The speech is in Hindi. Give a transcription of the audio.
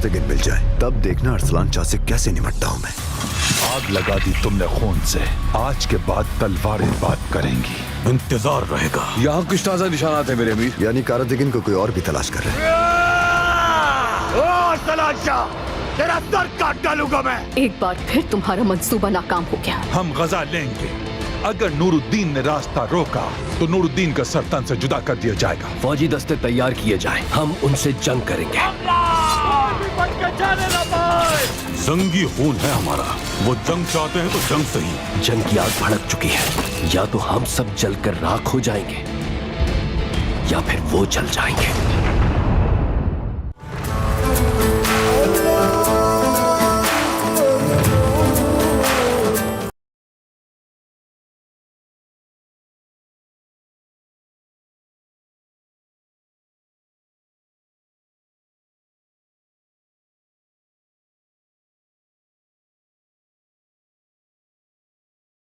कार्तिकेन मिल जाए, तब देखना अरसलान शाह से कैसे निपटता हूँ मैं। आग लगा दी तुमने खून से, आज के बाद तलवारें बात करेंगी। इंतजार रहेगा। यहाँ कुछ ताजा निशानात है मेरे अमीर। यानी कार्तिकेन को कोई और भी तलाश कर रहे हैं। अरसलान शाह, तेरा सर काट डालूंगा मैं। एक बार फिर तुम्हारा मंसूबा नाकाम हो गया। हम गजा लेंगे। अगर नूरुद्दीन ने रास्ता रोका तो नूरुद्दीन का सर तन से जुदा कर दिया जाएगा। फौजी दस्ते तैयार किए जाएं, हम उनसे जंग करेंगे। जंगी खून है हमारा, वो जंग चाहते हैं तो जंग सही। जंग की आग भड़क चुकी है, या तो हम सब जलकर राख हो जाएंगे या फिर वो जल जाएंगे।